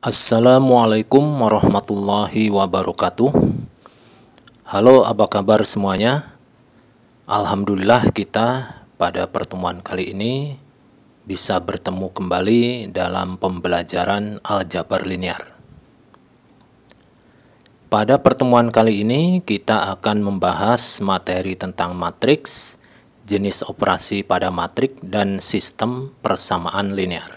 Assalamualaikum warahmatullahi wabarakatuh. Halo, apa kabar semuanya? Alhamdulillah kita pada pertemuan kali ini bisa bertemu kembali dalam pembelajaran aljabar linear. Pada pertemuan kali ini kita akan membahas materi tentang matriks, jenis operasi pada matriks, dan sistem persamaan linear.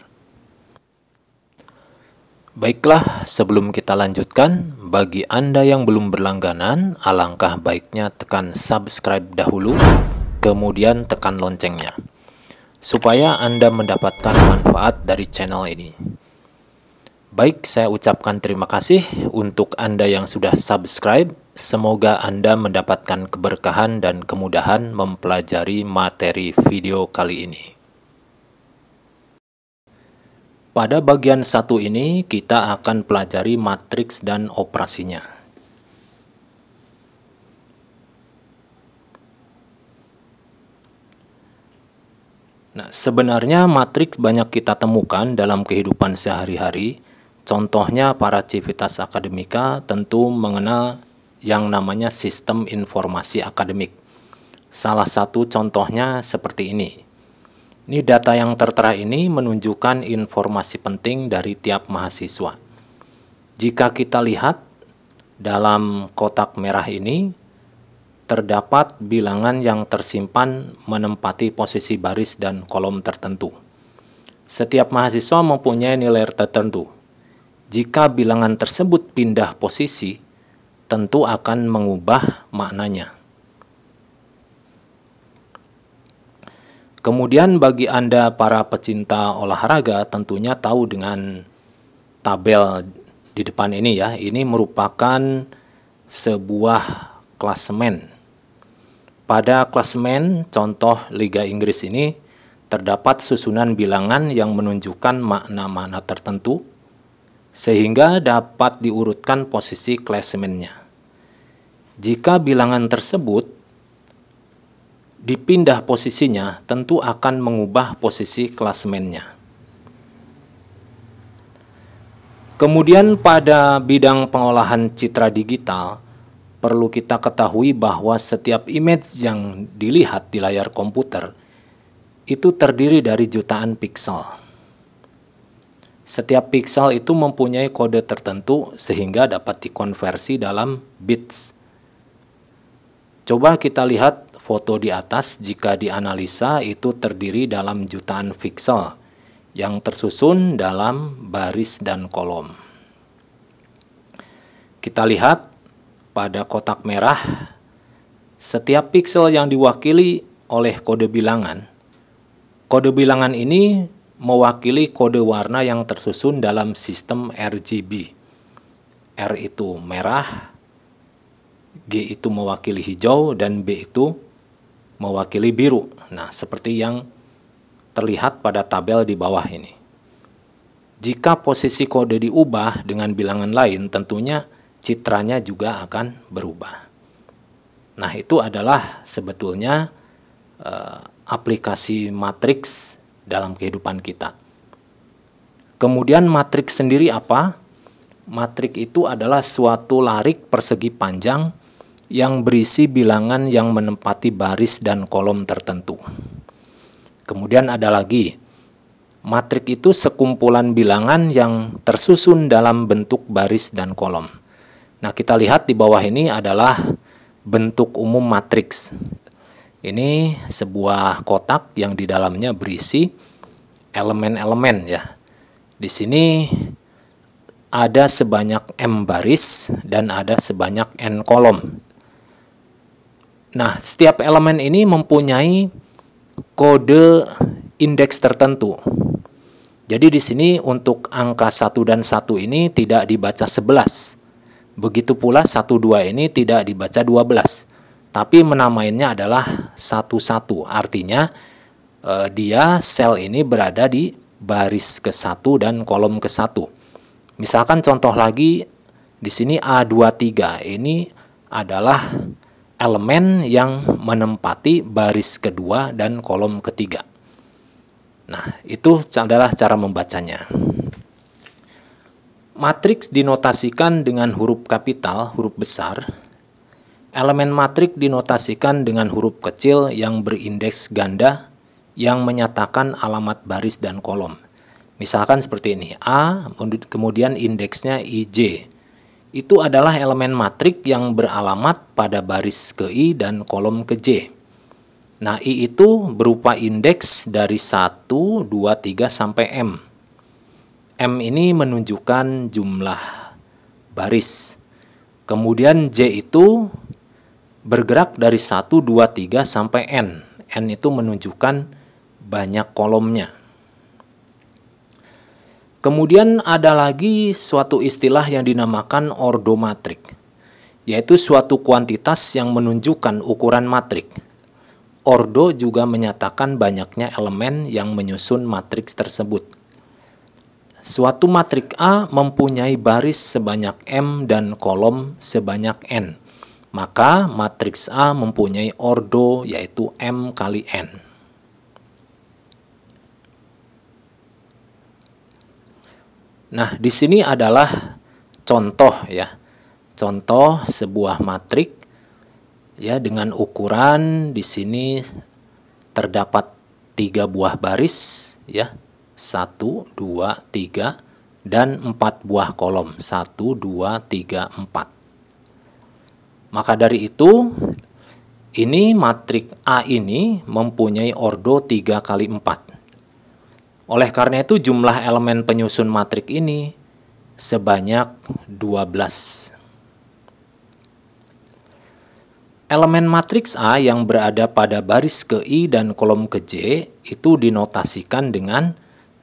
Baiklah, sebelum kita lanjutkan, bagi Anda yang belum berlangganan, alangkah baiknya tekan subscribe dahulu, kemudian tekan loncengnya, supaya Anda mendapatkan manfaat dari channel ini. Baik, saya ucapkan terima kasih untuk Anda yang sudah subscribe. Semoga Anda mendapatkan keberkahan dan kemudahan mempelajari materi video kali ini. Pada bagian satu ini, kita akan pelajari matriks dan operasinya. Nah, sebenarnya matriks banyak kita temukan dalam kehidupan sehari-hari. Contohnya para civitas akademika tentu mengenal yang namanya sistem informasi akademik. Salah satu contohnya seperti ini. Ini data yang tertera ini menunjukkan informasi penting dari tiap mahasiswa. Jika kita lihat dalam kotak merah ini, terdapat bilangan yang tersimpan menempati posisi baris dan kolom tertentu. Setiap mahasiswa mempunyai nilai tertentu. Jika bilangan tersebut pindah posisi, tentu akan mengubah maknanya. Kemudian bagi Anda para pecinta olahraga tentunya tahu dengan tabel di depan ini ya. Ini merupakan sebuah klasemen. Pada klasemen contoh Liga Inggris ini terdapat susunan bilangan yang menunjukkan makna-makna tertentu sehingga dapat diurutkan posisi klasemennya. Jika bilangan tersebut dipindah posisinya, tentu akan mengubah posisi klasemennya. Kemudian pada bidang pengolahan citra digital, perlu kita ketahui bahwa setiap image yang dilihat di layar komputer itu terdiri dari jutaan piksel. Setiap piksel itu mempunyai kode tertentu sehingga dapat dikonversi dalam bits. Coba kita lihat foto di atas. Jika dianalisa itu terdiri dalam jutaan piksel yang tersusun dalam baris dan kolom. Kita lihat pada kotak merah, setiap piksel yang diwakili oleh kode bilangan. Kode bilangan ini mewakili kode warna yang tersusun dalam sistem RGB. R itu merah, G itu mewakili hijau, dan B itu mewakili biru. Nah, seperti yang terlihat pada tabel di bawah ini. Jika posisi kode diubah dengan bilangan lain, tentunya citranya juga akan berubah. Nah, itu adalah sebetulnya aplikasi matriks dalam kehidupan kita. Kemudian matriks sendiri apa? Matriks itu adalah suatu larik persegi panjang yang berisi bilangan yang menempati baris dan kolom tertentu. Kemudian ada lagi, matriks itu sekumpulan bilangan yang tersusun dalam bentuk baris dan kolom. Nah, kita lihat di bawah ini adalah bentuk umum matriks. Ini sebuah kotak yang di dalamnya berisi elemen-elemen ya. Di sini ada sebanyak M baris dan ada sebanyak N kolom. Nah, setiap elemen ini mempunyai kode indeks tertentu. Jadi di sini untuk angka 1 dan 1 ini tidak dibaca 11. Begitu pula 1, 2 ini tidak dibaca 12. Tapi menamainya adalah 11. Artinya dia sel ini berada di baris ke-1 dan kolom ke-1. Misalkan contoh lagi di sini A23 ini adalah elemen yang menempati baris kedua dan kolom ketiga. Nah, itu adalah cara membacanya. Matriks dinotasikan dengan huruf kapital, huruf besar. Elemen matriks dinotasikan dengan huruf kecil yang berindeks ganda yang menyatakan alamat baris dan kolom. Misalkan seperti ini, A, kemudian indeksnya IJ. Itu adalah elemen matriks yang beralamat pada baris ke I dan kolom ke J. Nah, I itu berupa indeks dari 1, 2, 3 sampai M. M ini menunjukkan jumlah baris. Kemudian J itu bergerak dari 1, 2, 3 sampai N. N itu menunjukkan banyak kolomnya. Kemudian ada lagi suatu istilah yang dinamakan ordo matrik, yaitu suatu kuantitas yang menunjukkan ukuran matrik. Ordo juga menyatakan banyaknya elemen yang menyusun matriks tersebut. Suatu matrik A mempunyai baris sebanyak M dan kolom sebanyak N. Maka matriks A mempunyai ordo yaitu M kali N. Nah, di sini adalah contoh ya. Contoh sebuah matrik ya dengan ukuran di sini terdapat 3 buah baris ya. 1, 2, 3 dan 4 buah kolom. 1, 2, 3, 4. Maka dari itu ini matrik A ini mempunyai ordo 3 kali 4. Oleh karena itu jumlah elemen penyusun matrik ini sebanyak 12. Elemen matriks A yang berada pada baris ke I dan kolom ke J itu dinotasikan dengan,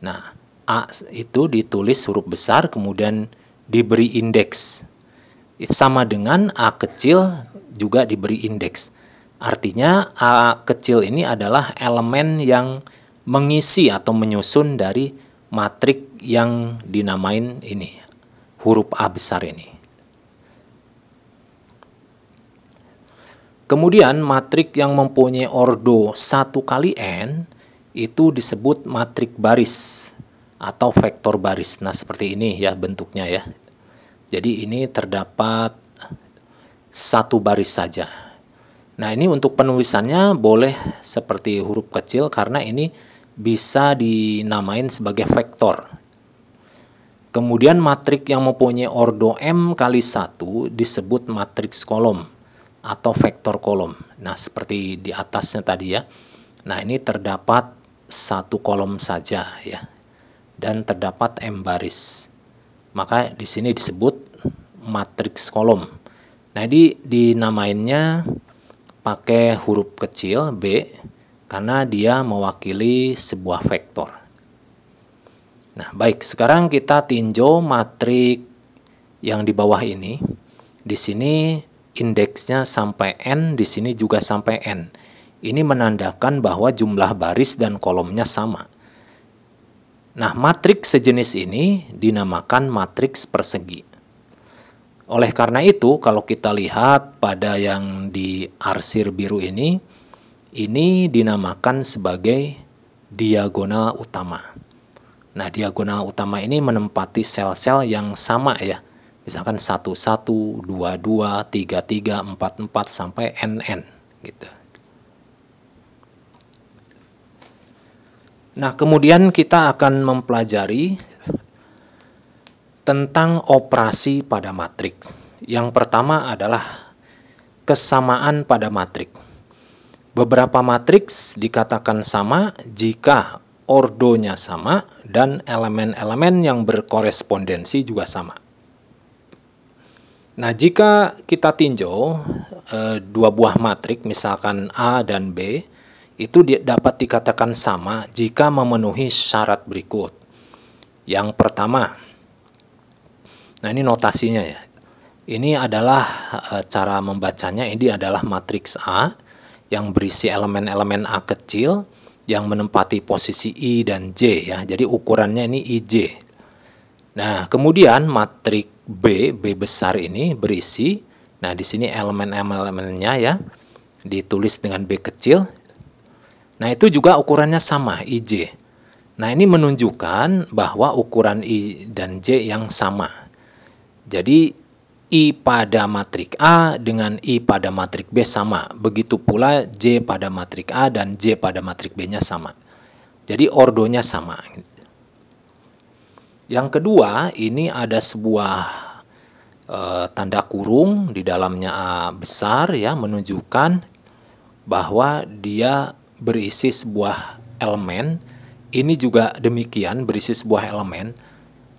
nah, A itu ditulis huruf besar kemudian diberi indeks. Sama dengan A kecil juga diberi indeks. Artinya A kecil ini adalah elemen yang mengisi atau menyusun dari matrik yang dinamain ini, huruf A besar ini. Kemudian matrik yang mempunyai ordo 1 kali N itu disebut matrik baris atau vektor baris. Nah, seperti ini ya bentuknya ya. Jadi ini terdapat 1 baris saja. Nah, ini untuk penulisannya boleh seperti huruf kecil karena ini bisa dinamain sebagai vektor. Kemudian matrik yang mempunyai ordo M kali 1 disebut matriks kolom atau vektor kolom. Nah, seperti di atasnya tadi ya. Nah, ini terdapat 1 kolom saja ya. Dan terdapat M baris. Maka di sini disebut matriks kolom. Nah, ini dinamainnya pakai huruf kecil B karena dia mewakili sebuah vektor. Nah, baik, sekarang kita tinjau matrik yang di bawah ini. Di sini indeksnya sampai N, di sini juga sampai N. Ini menandakan bahwa jumlah baris dan kolomnya sama. Nah, matriks sejenis ini dinamakan matriks persegi. Oleh karena itu, kalau kita lihat pada yang di arsir biru ini dinamakan sebagai diagonal utama. Nah, diagonal utama ini menempati sel-sel yang sama ya. Misalkan 1, 1, 2, 2, 3, 3, 4, 4, sampai NN gitu. Nah, kemudian kita akan mempelajari tentang operasi pada matriks. Yang pertama adalah kesamaan pada matriks. Beberapa matriks dikatakan sama jika ordonya sama dan elemen-elemen yang berkorespondensi juga sama. Nah, jika kita tinjau 2 buah matrik, misalkan A dan B, itu dapat dikatakan sama jika memenuhi syarat berikut. Yang pertama, nah ini notasinya ya. Ini adalah cara membacanya, ini adalah matriks A yang berisi elemen-elemen A kecil yang menempati posisi I dan J ya. Jadi ukurannya ini IJ. Nah, kemudian matrik B besar ini berisi, nah di sini elemen-elemennya ya ditulis dengan B kecil. Nah, itu juga ukurannya sama IJ. Nah, ini menunjukkan bahwa ukuran I dan J yang sama. Jadi, I pada matrik A dengan I pada matrik B sama. Begitu pula J pada matrik A dan J pada matrik B-nya sama. Jadi, ordonya sama. Yang kedua, ini ada sebuah tanda kurung di dalamnya A besar ya, menunjukkan bahwa dia berisi sebuah elemen. Ini juga demikian, berisi sebuah elemen.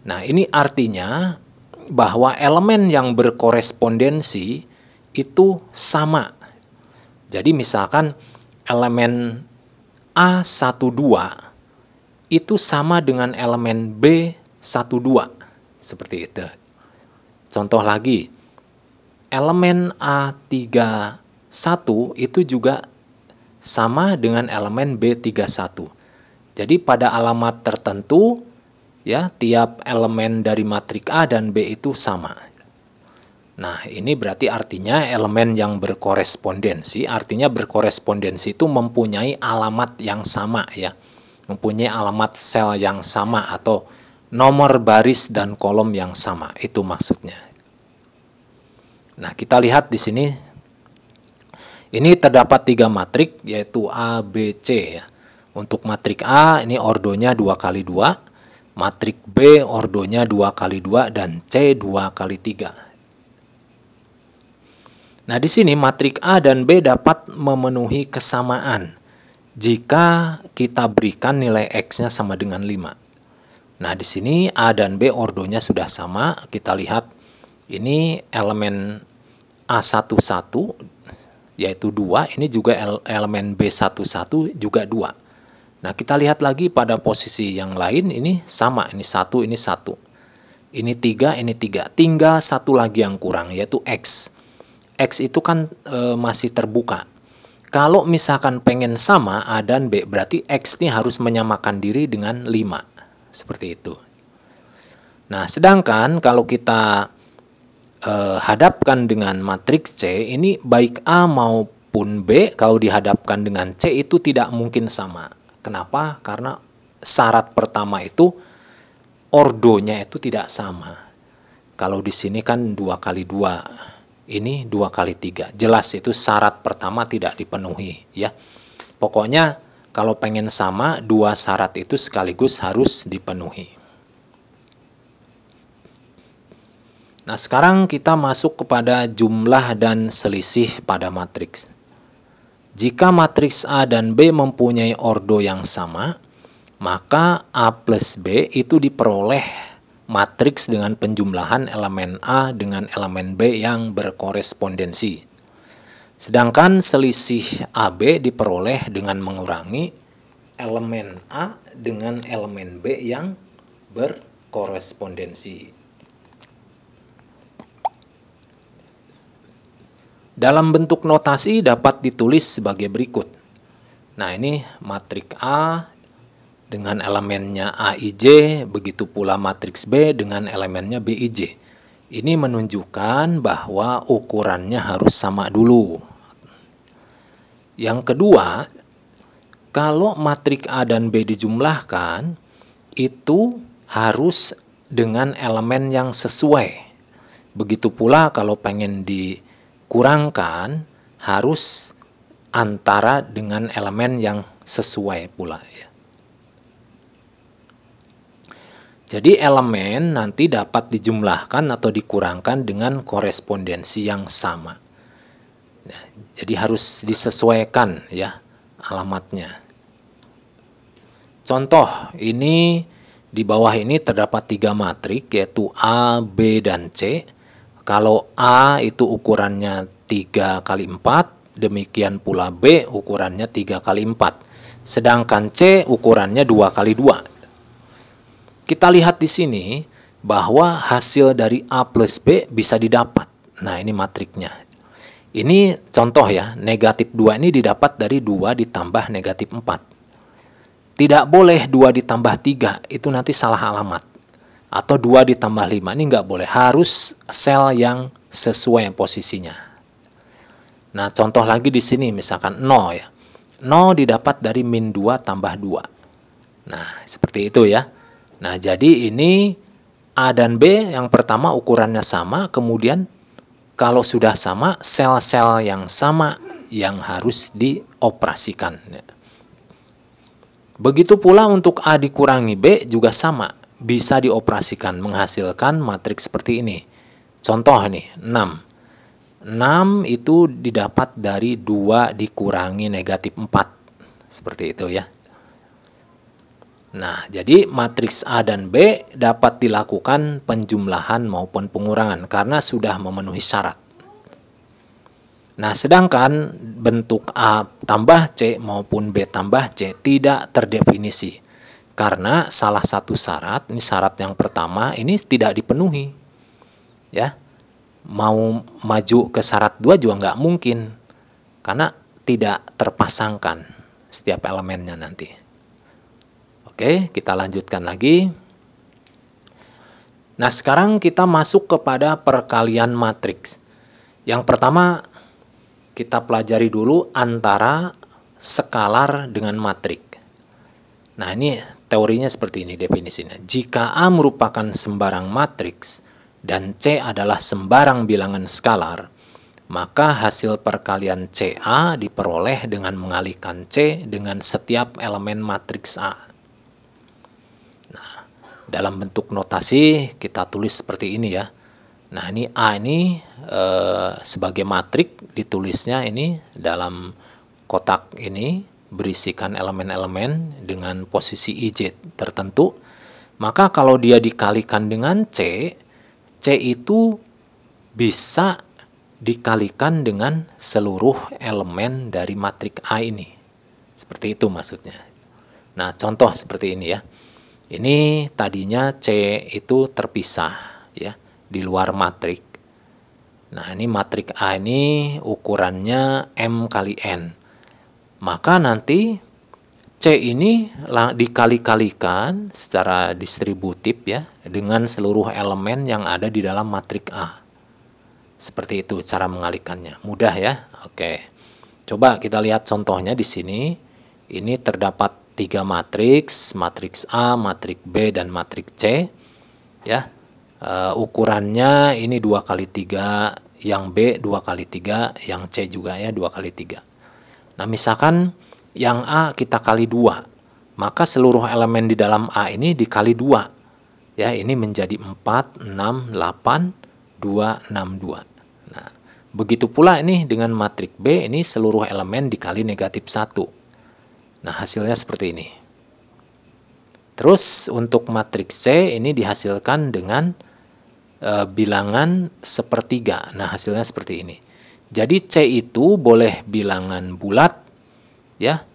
Nah, ini artinya bahwa elemen yang berkorespondensi itu sama. Jadi misalkan elemen A12 itu sama dengan elemen B12, seperti itu. Contoh lagi, elemen A31 itu juga sama dengan elemen B31. Jadi pada alamat tertentu ya, tiap elemen dari matrik A dan B itu sama. Nah, ini berarti artinya elemen yang berkorespondensi, artinya berkorespondensi itu mempunyai alamat yang sama ya. Mempunyai alamat sel yang sama atau nomor baris dan kolom yang sama, itu maksudnya. Nah, kita lihat di sini. Ini terdapat 3 matrik yaitu A, B, C ya. Untuk matrik A ini ordonya 2x2, matrik B ordonya 2x2 dan C 2x3. Nah, di sini matrik A dan B dapat memenuhi kesamaan jika kita berikan nilai X-nya sama dengan 5. Nah, di sini A dan B ordonya sudah sama. Kita lihat ini elemen A11 yaitu 2, ini juga elemen B11 juga 2. Nah, kita lihat lagi pada posisi yang lain ini sama, ini 1, ini 1. Ini 3, ini 3. Tinggal satu lagi yang kurang yaitu X. X itu kan masih terbuka. Kalau misalkan pengen sama A dan B, berarti X ini harus menyamakan diri dengan 5. Seperti itu. Nah, sedangkan kalau kita hadapkan dengan matriks C, ini baik A maupun B kalau dihadapkan dengan C itu tidak mungkin sama. Kenapa? Karena syarat pertama itu ordonya itu tidak sama. Kalau di sini kan 2x2, ini 2x3. Jelas itu syarat pertama tidak dipenuhi ya. Pokoknya kalau pengen sama, 2 syarat itu sekaligus harus dipenuhi. Nah, sekarang kita masuk kepada jumlah dan selisih pada matriks. Jika matriks A dan B mempunyai ordo yang sama, maka A plus B itu diperoleh matriks dengan penjumlahan elemen A dengan elemen B yang berkorespondensi. Sedangkan selisih AB diperoleh dengan mengurangi elemen A dengan elemen B yang berkorespondensi. Dalam bentuk notasi dapat ditulis sebagai berikut. Nah, ini matrik A dengan elemennya AIJ, begitu pula matriks B dengan elemennya BIJ. Ini menunjukkan bahwa ukurannya harus sama dulu. Yang kedua, kalau matrik A dan B dijumlahkan, itu harus dengan elemen yang sesuai. Begitu pula kalau pengen dikurangkan, harus antara dengan elemen yang sesuai pula ya. Jadi elemen nanti dapat dijumlahkan atau dikurangkan dengan korespondensi yang sama. Nah, jadi harus disesuaikan ya alamatnya. Contoh, ini di bawah ini terdapat 3 matrik yaitu A, B, dan C. Kalau A itu ukurannya 3x4, demikian pula B ukurannya 3x4. Sedangkan C ukurannya 2x2. Kita lihat di sini bahwa hasil dari A plus B bisa didapat. Nah, ini matriknya. Ini contoh ya, negatif 2 ini didapat dari 2 ditambah negatif 4. Tidak boleh 2 ditambah 3, itu nanti salah alamat. Atau 2 ditambah 5, ini nggak boleh. Harus sel yang sesuai posisinya. Nah, contoh lagi di sini misalkan 0 ya. 0 didapat dari min 2 tambah 2. Nah, seperti itu ya. Nah, jadi ini A dan B yang pertama ukurannya sama, kemudian kalau sudah sama, sel-sel yang sama yang harus dioperasikan. Begitu pula untuk A dikurangi B juga sama, bisa dioperasikan menghasilkan matriks seperti ini. Contoh nih, 6. 6 itu didapat dari 2 dikurangi negatif 4. Seperti itu ya. Nah, jadi matriks A dan B dapat dilakukan penjumlahan maupun pengurangan karena sudah memenuhi syarat. Nah, sedangkan bentuk A tambah C maupun B tambah C tidak terdefinisi. Karena salah satu syarat, ini syarat yang pertama, ini tidak dipenuhi. Ya, mau maju ke syarat 2 juga nggak mungkin. Karena tidak terpasangkan setiap elemennya nanti. Oke, kita lanjutkan lagi. Nah, sekarang kita masuk kepada perkalian matriks. Yang pertama, kita pelajari dulu antara skalar dengan matrik. Nah, ini teorinya seperti ini definisinya. Jika A merupakan sembarang matriks dan C adalah sembarang bilangan skalar, maka hasil perkalian CA diperoleh dengan mengalihkan C dengan setiap elemen matriks A. Dalam bentuk notasi kita tulis seperti ini ya. Nah, ini A ini sebagai matrik ditulisnya ini dalam kotak ini berisikan elemen-elemen dengan posisi IJ tertentu. Maka kalau dia dikalikan dengan C, C itu bisa dikalikan dengan seluruh elemen dari matrik A ini. Seperti itu maksudnya. Nah, contoh seperti ini ya. Ini tadinya C itu terpisah ya di luar matrik. Nah, ini matrik A ini ukurannya M kali N. Maka nanti C ini dikali-kalikan secara distributif ya dengan seluruh elemen yang ada di dalam matrik A. Seperti itu cara mengalihkannya. Mudah ya. Oke. Coba kita lihat contohnya di sini. Ini terdapat 3 matriks, matriks A, matriks B, dan matriks C. Ya, ukurannya ini 2 kali 3, yang B 2 kali 3, yang C juga ya 2 kali 3. Nah, misalkan yang A kita kali 2, maka seluruh elemen di dalam A ini dikali 2. Ya, ini menjadi 4, 6, 8, 2, 6, 2. Nah, begitu pula ini dengan matriks B, ini seluruh elemen dikali negatif 1. Nah, hasilnya seperti ini. Terus untuk matriks C ini dihasilkan dengan bilangan sepertiga. Nah, hasilnya seperti ini. Jadi C itu boleh bilangan bulat ya,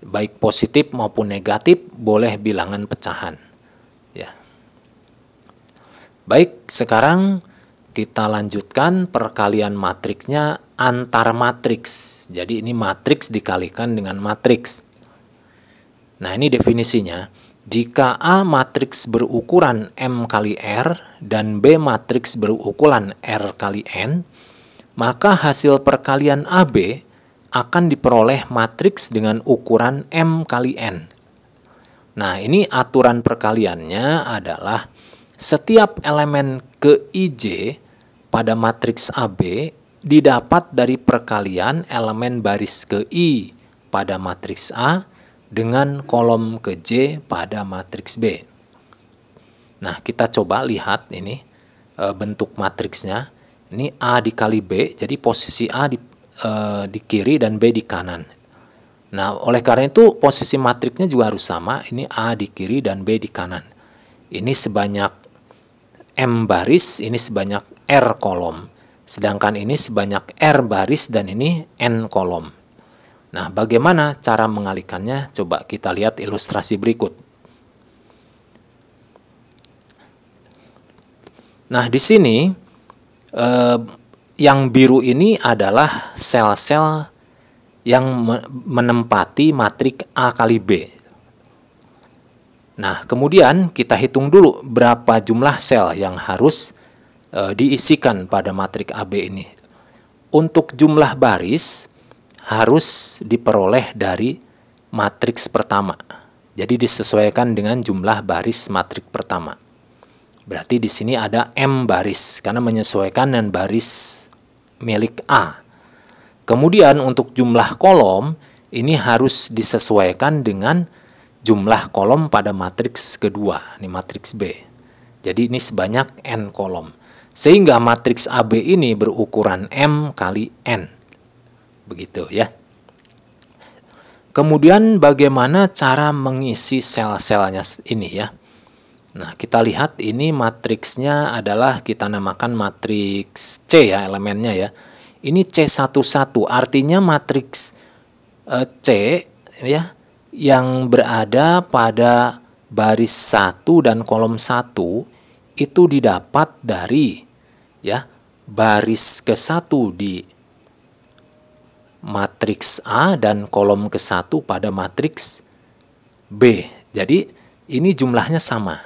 baik positif maupun negatif, boleh bilangan pecahan. Ya. Baik, sekarang kita lanjutkan perkalian matriksnya antar matriks. Jadi ini matriks dikalikan dengan matriks. Nah, ini definisinya. Jika A matriks berukuran M kali R dan B matriks berukuran R kali N, maka hasil perkalian AB akan diperoleh matriks dengan ukuran M kali N. Nah, ini aturan perkaliannya adalah setiap elemen ke IJ pada matriks AB didapat dari perkalian elemen baris ke I pada matriks A dengan kolom ke J pada matriks B. Nah, kita coba lihat ini bentuk matriksnya. Ini A dikali B, jadi posisi A di kiri dan B di kanan. Nah, oleh karena itu posisi matriksnya juga harus sama. Ini A di kiri dan B di kanan. Ini sebanyak M baris, ini sebanyak R kolom. Sedangkan ini sebanyak R baris dan ini N kolom. Nah, bagaimana cara mengalihkannya? Coba kita lihat ilustrasi berikut. Nah, di sini yang biru ini adalah sel-sel yang menempati matrik A kali B. Nah, kemudian kita hitung dulu berapa jumlah sel yang harus diisikan pada matrik AB ini. Untuk jumlah baris harus diperoleh dari matriks pertama. Jadi disesuaikan dengan jumlah baris matrik pertama. Berarti di sini ada M baris karena menyesuaikan dengan baris milik A. Kemudian untuk jumlah kolom ini harus disesuaikan dengan jumlah kolom pada matriks kedua, ini matriks B. Jadi ini sebanyak N kolom. Sehingga matriks AB ini berukuran M kali N. Begitu ya. Kemudian bagaimana cara mengisi sel-selnya ini ya. Nah, kita lihat ini matriksnya adalah kita namakan matriks C ya, elemennya ya. Ini C11, artinya matriks C ya yang berada pada baris 1 dan kolom 1 itu didapat dari ya baris ke-1 di matriks A dan kolom ke-1 pada matriks B. Jadi ini jumlahnya sama.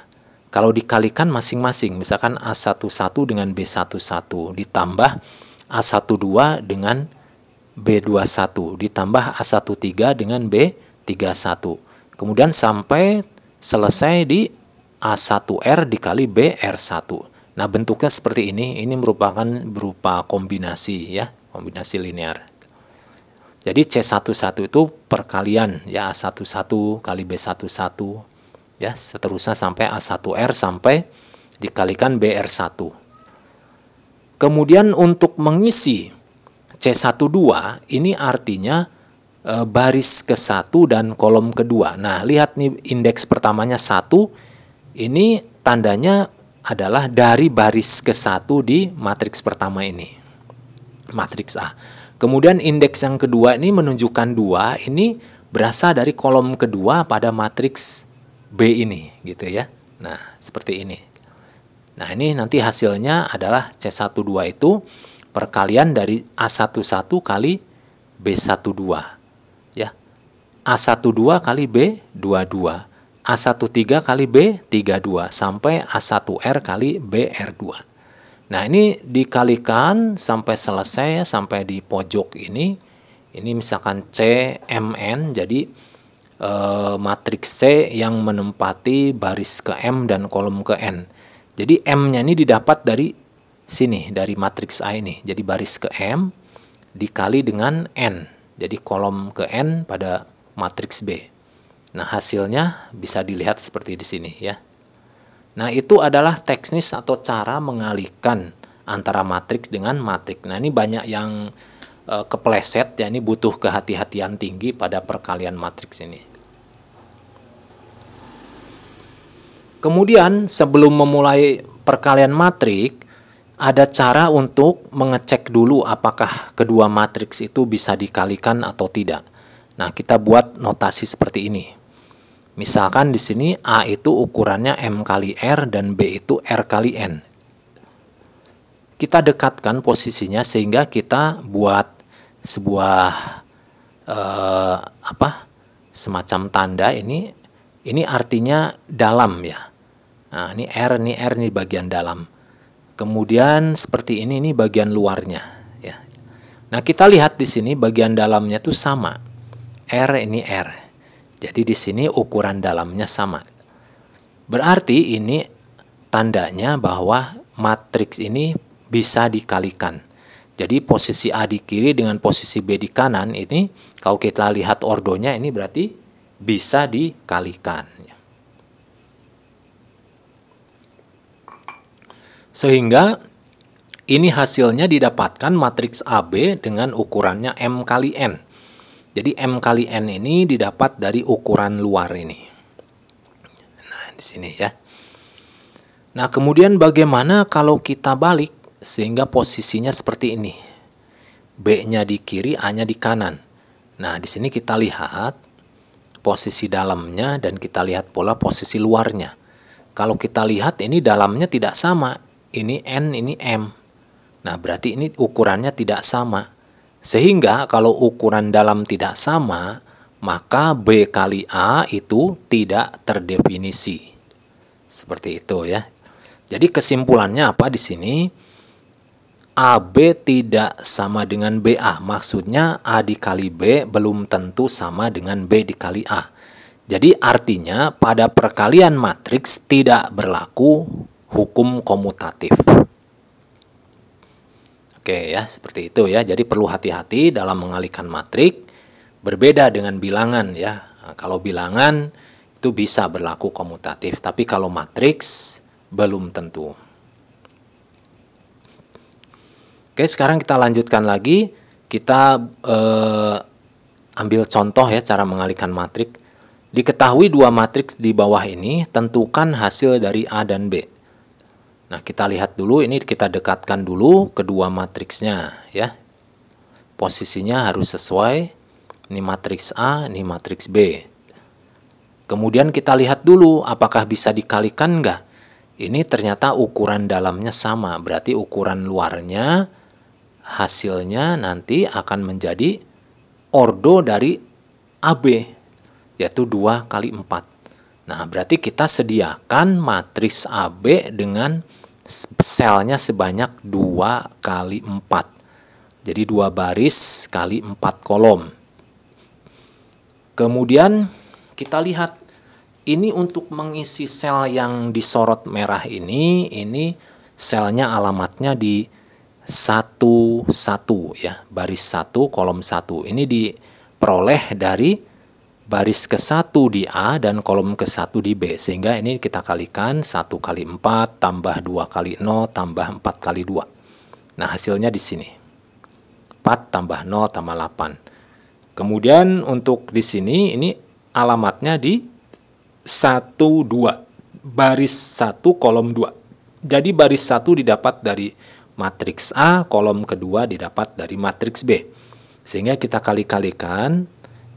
Kalau dikalikan masing-masing, misalkan A11 dengan B11 ditambah A12 dengan B21 ditambah A13 dengan B31. Kemudian sampai selesai di A1R dikali BR1. Nah, bentuknya seperti ini. Ini merupakan berupa kombinasi ya, kombinasi linear. Jadi C11 itu perkalian ya A11 kali B11 ya, seterusnya sampai A1R sampai dikalikan BR1. Kemudian untuk mengisi C12 ini artinya baris ke-1 dan kolom kedua. Nah, lihat nih indeks pertamanya 1. Ini tandanya adalah dari baris ke-1 di matriks pertama ini. Matriks A. Kemudian indeks yang kedua ini menunjukkan 2, ini berasal dari kolom kedua pada matriks B ini, gitu ya. Nah, seperti ini. Nah, ini nanti hasilnya adalah C12 itu perkalian dari A11 kali B12. Ya. A12 kali B22. A13 kali B32 sampai A1R kali BR2. Nah, ini dikalikan sampai selesai, sampai di pojok ini misalkan CMN, jadi matriks C yang menempati baris ke M dan kolom ke N. Jadi M-nya ini didapat dari sini, dari matriks A ini. Jadi baris ke M dikali dengan N. Jadi kolom ke N pada matriks B. Nah, hasilnya bisa dilihat seperti di sini ya. Nah, itu adalah teknis atau cara mengalihkan antara matriks dengan matriks. Nah, ini banyak yang kepleset ya, ini butuh kehati-hatian tinggi pada perkalian matriks ini. Kemudian sebelum memulai perkalian matriks, ada cara untuk mengecek dulu apakah kedua matriks itu bisa dikalikan atau tidak. Nah, kita buat notasi seperti ini. Misalkan di sini A itu ukurannya M kali R dan B itu R kali N. Kita dekatkan posisinya sehingga kita buat sebuah semacam tanda ini artinya dalam ya. Nah, ini R ini bagian dalam. Kemudian seperti ini bagian luarnya ya. Nah, kita lihat di sini bagian dalamnya itu sama. R ini R. Jadi di sini ukuran dalamnya sama. Berarti ini tandanya bahwa matriks ini bisa dikalikan. Jadi posisi A di kiri dengan posisi B di kanan ini kalau kita lihat ordonya ini berarti bisa dikalikan. Sehingga ini hasilnya didapatkan matriks AB dengan ukurannya M kali N. Jadi M kali N ini didapat dari ukuran luar ini. Nah, di sini ya. Nah, kemudian bagaimana kalau kita balik sehingga posisinya seperti ini. B-nya di kiri, A-nya di kanan. Nah, di sini kita lihat posisi dalamnya dan kita lihat pola posisi luarnya. Kalau kita lihat ini dalamnya tidak sama. Ini N, ini M. Nah, berarti ini ukurannya tidak sama. Sehingga kalau ukuran dalam tidak sama, maka B kali A itu tidak terdefinisi. Seperti itu ya. Jadi kesimpulannya apa di sini? AB tidak sama dengan BA. Maksudnya A dikali B belum tentu sama dengan B dikali A. Jadi artinya pada perkalian matriks tidak berlaku hukum komutatif. Oke ya, seperti itu ya. Jadi perlu hati-hati dalam mengalihkan matriks, berbeda dengan bilangan ya. Nah, kalau bilangan itu bisa berlaku komutatif, tapi kalau matriks belum tentu. Oke, sekarang kita lanjutkan lagi. Kita ambil contoh ya cara mengalihkan matriks. Diketahui dua matriks di bawah ini, tentukan hasil dari A dan B. Nah, kita lihat dulu, ini kita dekatkan dulu kedua matriksnya ya. Posisinya harus sesuai. Ini matriks A, ini matriks B. Kemudian kita lihat dulu apakah bisa dikalikan enggak. Ini ternyata ukuran dalamnya sama, berarti ukuran luarnya hasilnya nanti akan menjadi ordo dari AB, yaitu 2 kali 4. Nah, berarti kita sediakan matriks AB dengan selnya sebanyak 2 kali 4. Jadi 2 baris kali 4 kolom. Kemudian kita lihat ini untuk mengisi sel yang disorot merah ini selnya alamatnya di 1 1 ya, baris 1 kolom 1. Ini diperoleh dari baris ke-1 di A dan kolom ke-1 di B, sehingga ini kita kalikan 1 kali 4 tambah 2 kali 0 tambah 4 kali 2. Nah, hasilnya di sini 4 tambah 0 tambah 8. Kemudian untuk di sini ini alamatnya di 1 2 baris 1 kolom 2. Jadi baris 1 didapat dari matriks A, kolom kedua didapat dari matriks B. Sehingga kita kali-kalikan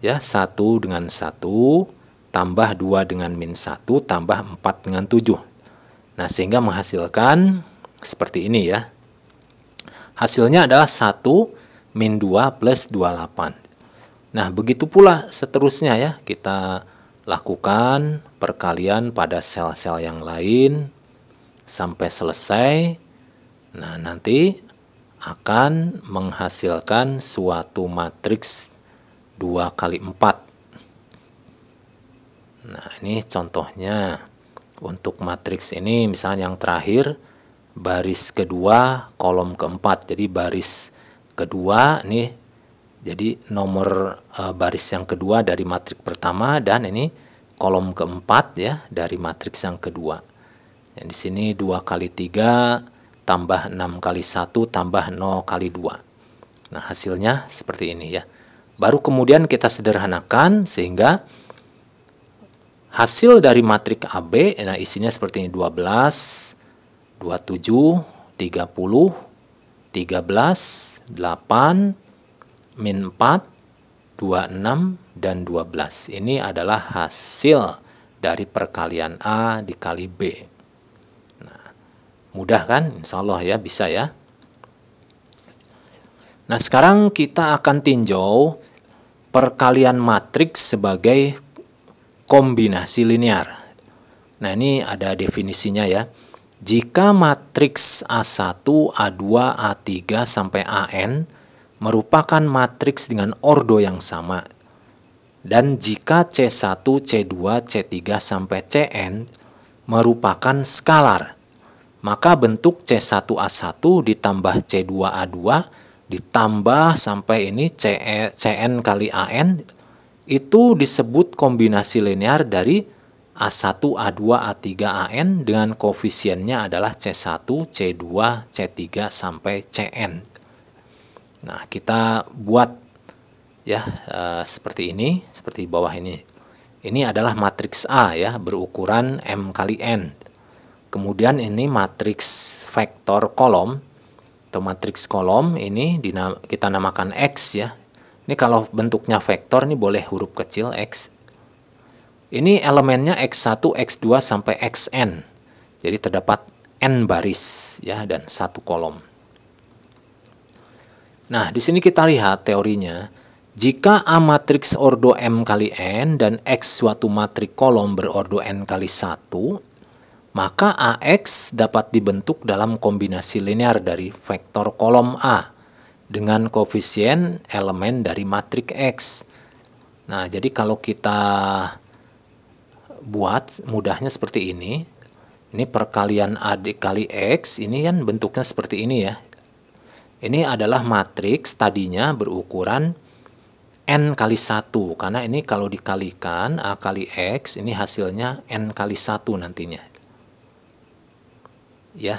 ya, 1 dengan 1 tambah 2 dengan min 1 tambah 4 dengan 7. Nah, sehingga menghasilkan seperti ini ya. Hasilnya adalah 1 min 2 plus 28. Nah, begitu pula seterusnya ya. Kita lakukan perkalian pada sel-sel yang lain sampai selesai. Nah, nanti akan menghasilkan suatu matriks 2 kali 4. Nah, ini contohnya. Untuk matriks ini misalnya yang terakhir baris kedua kolom keempat. Jadi baris kedua ini jadi nomor baris yang kedua dari matriks pertama, dan ini kolom keempat ya dari matriks yang kedua. Yang di sini 2 kali 3 tambah 6 kali 1 tambah 0 kali 2. Nah, hasilnya seperti ini ya. Baru kemudian kita sederhanakan sehingga hasil dari matriks AB, nah isinya seperti ini: 12, 27, 30, 13, 8, min 4, 26, dan 12. Ini adalah hasil dari perkalian A dikali B. Nah, mudah kan? Insya Allah ya, bisa ya. Nah, sekarang kita akan tinjau perkalian matriks sebagai kombinasi linear. Nah, ini ada definisinya ya. Jika matriks A1, A2, A3 sampai AN merupakan matriks dengan ordo yang sama, dan jika C1, C2, C3 sampai Cn merupakan skalar, maka bentuk C1A1 ditambah C2A2 ditambah sampai ini Cn kali An itu disebut kombinasi linear dari A1, A2, A3, An dengan koefisiennya adalah C1, C2, C3 sampai Cn. Nah, kita buat ya seperti ini, seperti bawah ini. Ini adalah matriks A ya, berukuran M kali N. Kemudian ini matriks vektor kolom atau matriks kolom, ini kita namakan X ya. Ini kalau bentuknya vektor ini boleh huruf kecil X. Ini elemennya X1, X2 sampai Xn. Jadi terdapat N baris ya dan 1 kolom. Nah, di sini kita lihat teorinya. Jika A matriks ordo M kali N dan X suatu matriks kolom berordo N kali 1, maka AX dapat dibentuk dalam kombinasi linear dari vektor kolom A dengan koefisien elemen dari matriks X. Nah, jadi kalau kita buat mudahnya seperti ini. Ini perkalian A dikali X, ini kan bentuknya seperti ini ya. Ini adalah matriks tadinya berukuran N kali 1, karena ini kalau dikalikan A kali X, ini hasilnya N kali 1 nantinya. Ya,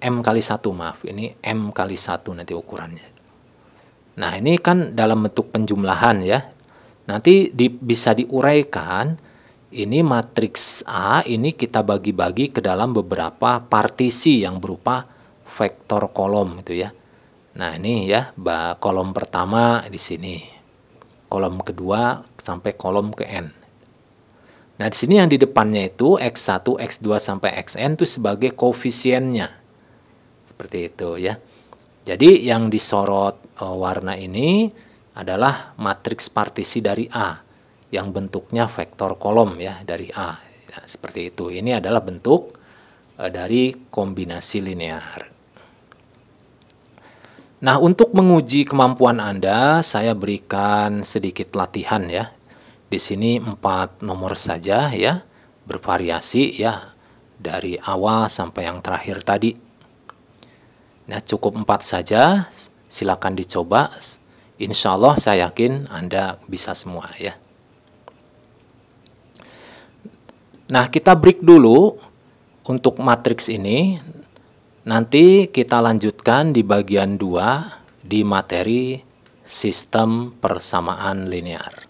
M kali 1, maaf, ini M kali 1 nanti ukurannya. Nah, ini kan dalam bentuk penjumlahan ya. Nanti bisa diuraikan. Ini matriks A ini kita bagi-bagi ke dalam beberapa partisi yang berupa vektor kolom gitu ya. Nah, ini ya, kolom pertama di sini. Kolom kedua sampai kolom ke N. Nah, di sini yang di depannya itu X1, X2 sampai Xn itu sebagai koefisiennya. Seperti itu ya. Jadi yang disorot warna ini adalah matriks partisi dari A yang bentuknya vektor kolom ya dari A. Ya, seperti itu. Ini adalah bentuk dari kombinasi linear. Nah, untuk menguji kemampuan Anda, saya berikan sedikit latihan ya. Di sini 4 nomor saja ya, bervariasi ya dari awal sampai yang terakhir tadi. Nah, cukup 4 saja, silakan dicoba. Insya Allah saya yakin Anda bisa semua ya. Nah, kita break dulu untuk matriks ini. Nanti kita lanjutkan di bagian 2 di materi sistem persamaan linear.